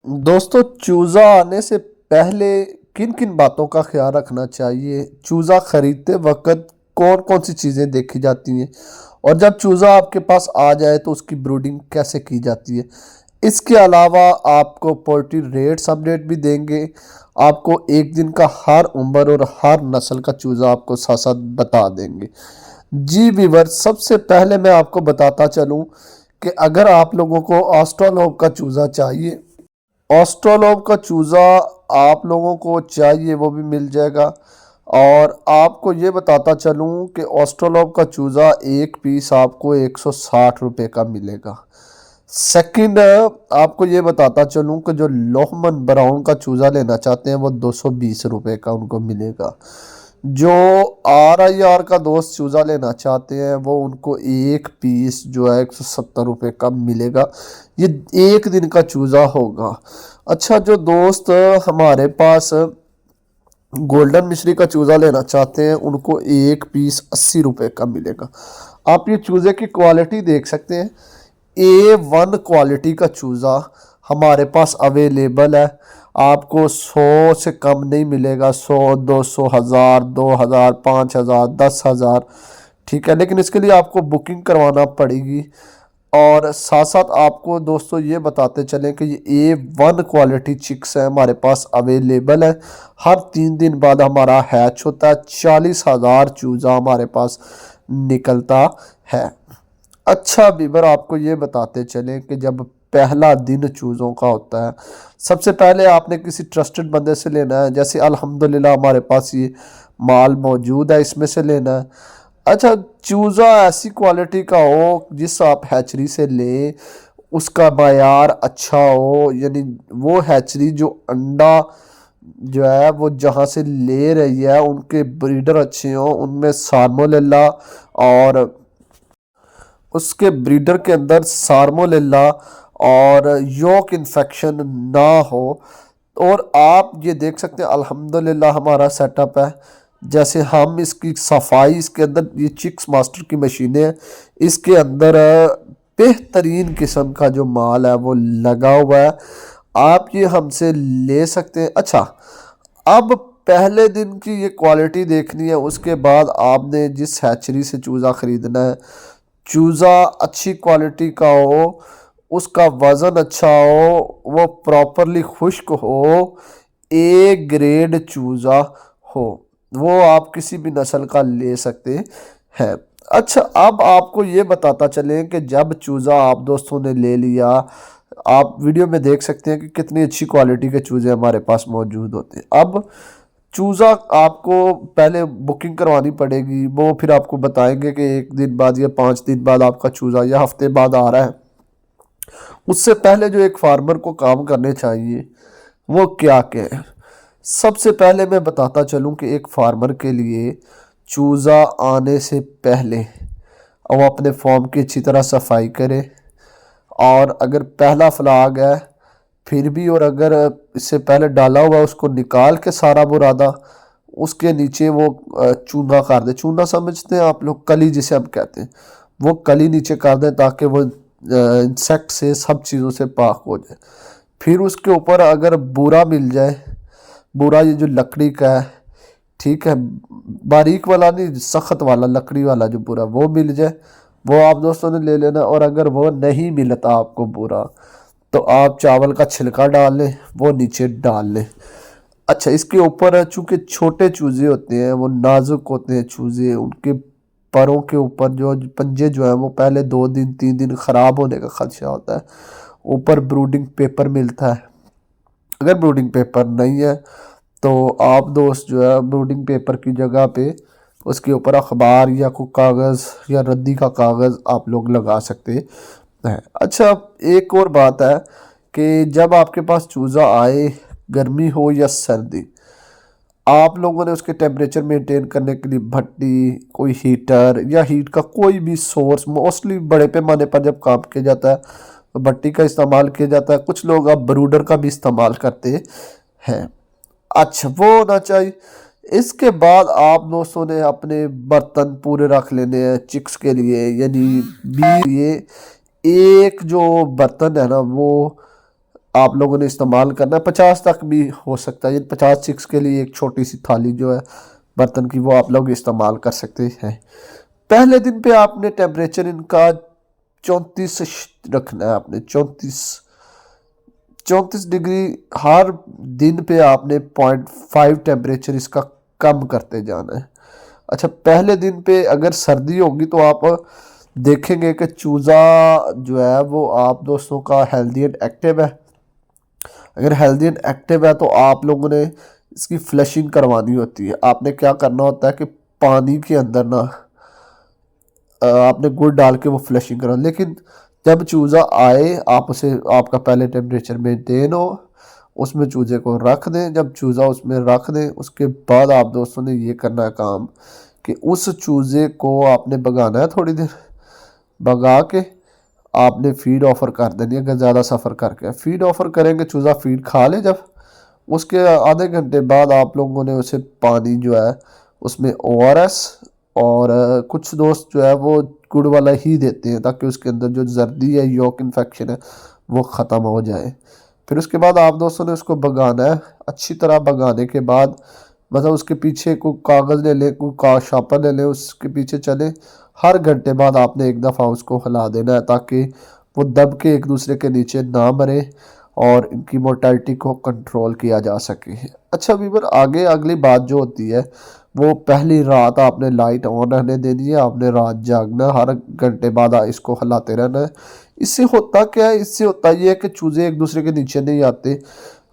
दोस्तों, चूज़ा आने से पहले किन किन बातों का ख्याल रखना चाहिए? चूज़ा खरीदते वक्त कौन कौन सी चीज़ें देखी जाती हैं? और जब चूज़ा आपके पास आ जाए तो उसकी ब्रूडिंग कैसे की जाती है? इसके अलावा आपको पोल्ट्री रेट्स अपडेट भी देंगे। आपको एक दिन का हर उम्र और हर नस्ल का चूज़ा आपको साथ साथ बता देंगे। जी वीवर, सबसे पहले मैं आपको बताता चलूँ कि अगर आप लोगों को ऑस्ट्रोलोब का चूज़ा चाहिए, ऑस्ट्रोलोब का चूज़ा आप लोगों को चाहिए वो भी मिल जाएगा। और आपको ये बताता चलूँ कि ऑस्ट्रोलोब का चूज़ा एक पीस आपको 160 रुपये का मिलेगा। सेकंड, आपको ये बताता चलूँ कि जो लोहमन ब्राउन का चूज़ा लेना चाहते हैं वो 220 रुपये का उनको मिलेगा। जो RIR का दोस्त चूज़ा लेना चाहते हैं वो उनको एक पीस जो है 170 रुपये का मिलेगा। ये एक दिन का चूज़ा होगा। अच्छा, जो दोस्त हमारे पास गोल्डन मिश्री का चूज़ा लेना चाहते हैं उनको एक पीस 80 रुपये का मिलेगा। आप ये चूज़े की क्वालिटी देख सकते हैं। A1 क्वालिटी का चूज़ा हमारे पास अवेलेबल है। आपको 100 से कम नहीं मिलेगा। 100, 200, 1000, 2000, 5000, 10,000, ठीक है। लेकिन इसके लिए आपको बुकिंग करवाना पड़ेगी। और साथ साथ आपको दोस्तों ये बताते चलें कि ये A1 क्वालिटी चिक्स है हमारे पास अवेलेबल है। हर 3 दिन बाद हमारा हैच होता है। 40,000 चूज़ा हमारे पास निकलता है। अच्छा बीबर, आपको ये बताते चलें कि जब पहला दिन चूज़ों का होता है, सबसे पहले आपने किसी ट्रस्टेड बंदे से लेना है। जैसे अल्हम्दुलिल्लाह हमारे पास ये माल मौजूद है, इसमें से लेना है। अच्छा, चूज़ा ऐसी क्वालिटी का हो जिस आप हैचरी से लें, उसका मायार अच्छा हो, यानी वो हैचरी जो अंडा जो है वो जहाँ से ले रही है उनके ब्रीडर अच्छे हों, उनमें साल्मोनेला और उसके ब्रीडर के अंदर साल्मोनेला और योक इन्फेक्शन ना हो। और आप ये देख सकते हैं अल्हम्दुलिल्लाह हमारा सेटअप है। जैसे हम इसकी सफाई, इसके अंदर ये चिक्स मास्टर की मशीनें हैं, इसके अंदर बेहतरीन किस्म का जो माल है वो लगा हुआ है। आप ये हमसे ले सकते हैं। अच्छा, अब पहले दिन की ये क्वालिटी देखनी है, उसके बाद आपने जिस हैचरी से चूज़ा ख़रीदना है, चूज़ा अच्छी क्वालिटी का हो, उसका वज़न अच्छा हो, वो प्रॉपरली खुश्क हो, ए ग्रेड चूज़ा हो, वो आप किसी भी नस्ल का ले सकते हैं। अच्छा, अब आपको ये बताता चलें कि जब चूज़ा आप दोस्तों ने ले लिया, आप वीडियो में देख सकते हैं कि कितनी अच्छी क्वालिटी के चूज़े हमारे पास मौजूद होते हैं। अब चूज़ा आपको पहले बुकिंग करवानी पड़ेगी। वो फिर आपको बताएंगे कि एक दिन बाद या 5 दिन बाद आपका चूज़ा या हफ्ते बाद आ रहा है। उससे पहले जो एक फार्मर को काम करने चाहिए वो क्या क्या है? सबसे पहले मैं बताता चलूँ कि एक फार्मर के लिए चूज़ा आने से पहले वो अपने फॉर्म की अच्छी तरह सफाई करे। और अगर पहला फ्लाग है फिर भी, और अगर इससे पहले डाला हुआ उसको निकाल के सारा बुरादा उसके नीचे वो चूना कर दे। चूना समझते हैं आप लोग, कली जिसे हम कहते हैं, वो कली नीचे कर दें ताकि वो इंसेक्ट से सब चीज़ों से पाक हो जाए। फिर उसके ऊपर अगर बूरा मिल जाए, बूरा ये जो लकड़ी का है, ठीक है, बारीक वाला नहीं, सख्त वाला लकड़ी वाला जो बूरा वो मिल जाए, वो आप दोस्तों ने ले लेना। और अगर वो नहीं मिलता आपको बूरा, तो आप चावल का छिलका डाल लें, वो नीचे डाल लें। अच्छा, इसके ऊपर चूँकि छोटे चूज़े होते हैं, वो नाजुक होते हैं चूज़े, उनके पैरों के ऊपर जो पंजे जो हैं वो पहले 2 दिन 3 दिन ख़राब होने का ख़दशा होता है। ऊपर ब्रूडिंग पेपर मिलता है। अगर ब्रूडिंग पेपर नहीं है तो आप दोस्त जो है ब्रूडिंग पेपर की जगह पे उसके ऊपर अखबार या कोई कागज़ या रद्दी का कागज़ आप लोग लगा सकते हैं। अच्छा, एक और बात है कि जब आपके पास चूज़ा आए, गर्मी हो या सर्दी, आप लोगों ने उसके टेम्परेचर मेंटेन करने के लिए भट्टी, कोई हीटर या हीट का कोई भी सोर्स, मोस्टली बड़े पैमाने पर जब काम किया जाता है तो भट्टी का इस्तेमाल किया जाता है। कुछ लोग अब ब्रूडर का भी इस्तेमाल करते हैं। अच्छा, वो होना चाहिए। इसके बाद आप दोस्तों ने अपने बर्तन पूरे रख लेने हैं चिक्स के लिए, यानी बी ये एक जो बर्तन है ना वो आप लोगों ने इस्तेमाल करना है। 50 तक भी हो सकता है, 50 चिक्स के लिए एक छोटी सी थाली जो है बर्तन की, वो आप लोग इस्तेमाल कर सकते हैं। पहले दिन पे आपने टेम्परेचर इनका 34 रखना है। आपने 34 डिग्री हर दिन पे आपने 0.5 टेम्परेचर इसका कम करते जाना है। अच्छा, पहले दिन पे अगर सर्दी होगी तो आप देखेंगे कि चूज़ा जो है वो आप दोस्तों का हेल्दी एंड एक्टिव है। अगर हेल्दी एंड एक्टिव है तो आप लोगों ने इसकी फ्लशिंग करवानी होती है। आपने क्या करना होता है कि पानी के अंदर ना आपने गुड़ डाल के वो फ्लशिंग करा, लेकिन जब चूज़ा आए आप उसे, आपका पहले टेम्परेचर मेंटेन हो, उसमें चूज़े को रख दें। जब चूज़ा उसमें रख दें उसके बाद आप दोस्तों ने ये करना है काम कि उस चूज़े को आपने भगाना है, थोड़ी देर भगा के आपने फीड ऑफर कर देनी है। अगर ज़्यादा सफ़र करके फीड ऑफर करेंगे, चूज़ा फीड खा ले जब, उसके आधे घंटे बाद आप लोगों ने उसे पानी जो है उसमें ORS और कुछ दोस्त जो है वो गुड़ वाला ही देते हैं ताकि उसके अंदर जो जर्दी है, योक इन्फेक्शन है, वो ख़त्म हो जाए। फिर उसके बाद आप दोस्तों ने उसको भगाना है। अच्छी तरह भगाने के बाद मतलब उसके पीछे कोई कागज़ ले लें, कोई का शापर ले लें, उसके पीछे चले। हर घंटे बाद आपने एक दफ़ा उसको हिला देना है ताकि वो दब के एक दूसरे के नीचे ना मरे और इनकी मोर्टेलिटी को कंट्रोल किया जा सके। अच्छा वीवर, आगे अगली बात जो होती है वो पहली रात आपने लाइट ऑन रहने देनी है। आपने रात जागना, हर घंटे बाद इसको हिलाते रहना है। इससे होता क्या है, इससे होता ये है कि चूज़े एक दूसरे के नीचे नहीं आते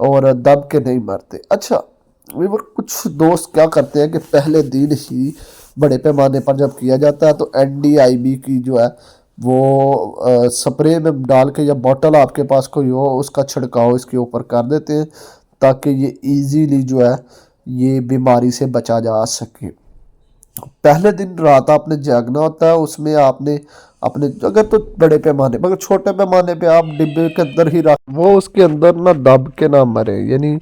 और दब के नहीं मरते। अच्छा वीवर, कुछ दोस्त क्या करते हैं कि पहले दिन ही बड़े पैमाने पर जब किया जाता है तो NDIB की जो है वो स्प्रे में डाल के, या बॉटल आपके पास कोई हो उसका छिड़काव इसके ऊपर कर देते हैं ताकि ये इजीली जो है ये बीमारी से बचा जा सके। पहले दिन रात आपने जागना होता है, उसमें आपने अपने, अगर तो बड़े पैमाने मगर छोटे पैमाने पे आप डिब्बे के अंदर ही रख, वो उसके अंदर ना दब के ना मरे, यानी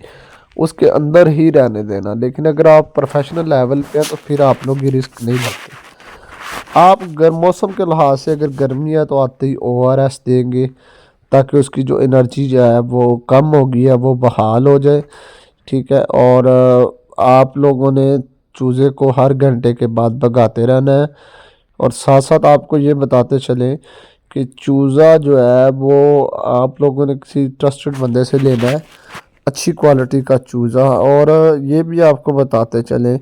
उसके अंदर ही रहने देना। लेकिन अगर आप प्रोफेशनल लेवल पे हैं तो फिर आप लोग ये रिस्क नहीं लेते। आप गर्म मौसम के लिहाज से अगर गर्मी है तो आते ही ORS देंगे ताकि उसकी जो एनर्जी जो है वो कम हो गई है वो बहाल हो जाए। ठीक है, और आप लोगों ने चूज़े को हर घंटे के बाद भगाते रहना है। और साथ साथ आपको ये बताते चलें कि चूज़ा जो है वो आप लोगों ने किसी ट्रस्टेड बंदे से लेना है, अच्छी क्वालिटी का चूज़ा। और ये भी आपको बताते चलें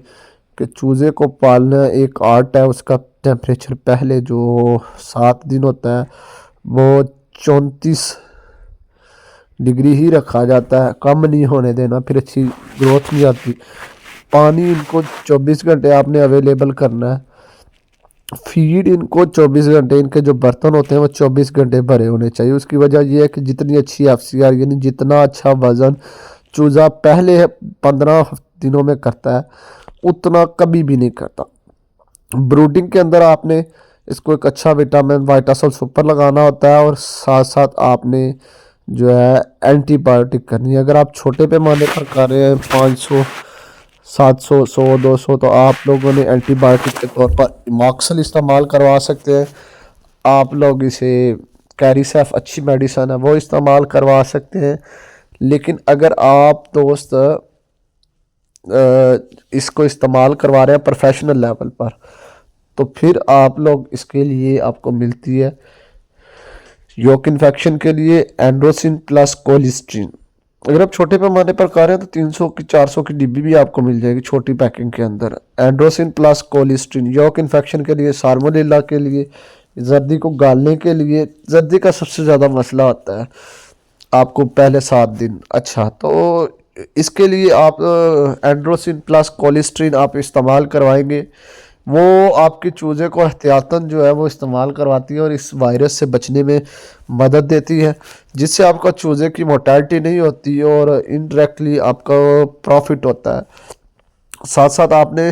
कि चूज़े को पालना एक आर्ट है। उसका टेम्परेचर पहले जो 7 दिन होता है वो 34 डिग्री ही रखा जाता है, कम नहीं होने देना, फिर अच्छी ग्रोथ नहीं आती। पानी इनको 24 घंटे आपने अवेलेबल करना है। फीड इनको 24 घंटे, इनके जो बर्तन होते हैं वो 24 घंटे भरे होने चाहिए। उसकी वजह यह है कि जितनी अच्छी FCR यानी जितना अच्छा वज़न चूज़ा पहले 15 दिनों में करता है उतना कभी भी नहीं करता। ब्रूडिंग के अंदर आपने इसको एक अच्छा विटामिन वाइटासल सुपर लगाना होता है और साथ साथ आपने जो है एंटीबायोटिक करनी है। अगर आप छोटे पैमाने पर कर रहे हैं 500 700 100 200 तो आप लोगों ने एंटीबायोटिक के तौर पर इमॉक्सल इस्तेमाल करवा सकते हैं। आप लोग इसे कैरिसेफ अच्छी मेडिसन है वो इस्तेमाल करवा सकते हैं। लेकिन अगर आप दोस्त इसको इस्तेमाल करवा रहे हैं प्रोफेशनल लेवल पर तो फिर आप लोग इसके लिए आपको मिलती है योक इन्फेक्शन के लिए एंड्रोसिन प्लस कोलिस्ट्रीन। अगर आप छोटे पैमाने पर कर रहे हैं तो 300 की 400 की डिब्बी भी आपको मिल जाएगी छोटी पैकिंग के अंदर। एंड्रोसिन प्लस कोलिस्ट्रीन योक इन्फेक्शन के लिए, साल्मोनेला के लिए, जर्दी को गालने के लिए। जर्दी का सबसे ज़्यादा मसला होता है आपको पहले 7 दिन। अच्छा, तो इसके लिए आप एंड्रोसिन प्लस कोलिस्ट्रीन आप इस्तेमाल करवाएंगे, वो आपके चूज़े को एहतियातन जो है वो इस्तेमाल करवाती है और इस वायरस से बचने में मदद देती है, जिससे आपका चूज़े की मोर्टेलिटी नहीं होती और इनडायरेक्टली आपका प्रॉफिट होता है। साथ साथ आपने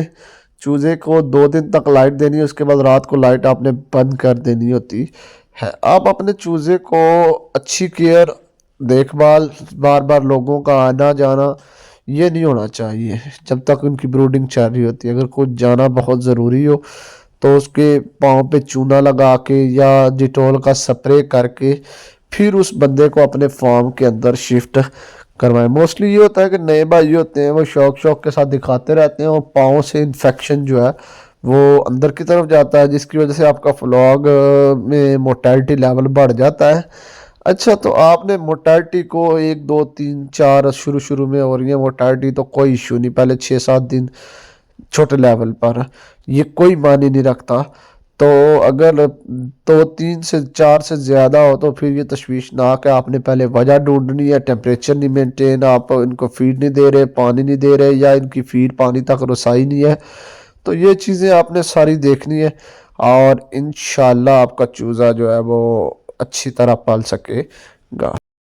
चूज़े को 2 दिन तक लाइट देनी है, उसके बाद रात को लाइट आपने बंद कर देनी होती है। आप अपने चूज़े को अच्छी केयर, देखभाल, बार बार लोगों का आना जाना ये नहीं होना चाहिए जब तक उनकी ब्रूडिंग चल रही होती है। अगर कोई जाना बहुत ज़रूरी हो तो उसके पाँव पे चूना लगा के या डिटॉल का स्प्रे करके फिर उस बंदे को अपने फार्म के अंदर शिफ्ट करवाएं। मोस्टली ये होता है कि नए भाई होते हैं वो शौक शौक के साथ दिखाते रहते हैं और पाँव से इन्फेक्शन जो है वो अंदर की तरफ जाता है, जिसकी वजह से आपका फ्लॉग में मोर्टेलिटी लेवल बढ़ जाता है। अच्छा, तो आपने मोर्टेलिटी को 1 2 3 4 शुरू शुरू में हो रही है मोर्टेलिटी तो कोई इशू नहीं, पहले 6 7 दिन छोटे लेवल पर ये कोई मायने नहीं रखता। तो अगर 2 3 से 4 से ज़्यादा हो तो फिर ये तशवीशनाक है। आपने पहले वजह ढूंढनी है, टेम्परेचर नहीं मेंटेन, आप इनको फीड नहीं दे रहे, पानी नहीं दे रहे, या इनकी फीड पानी तक रसाई नहीं है। तो ये चीज़ें आपने सारी देखनी है और इंशाल्लाह आपका चूज़ा जो है वो अच्छी तरह पल सकेगा।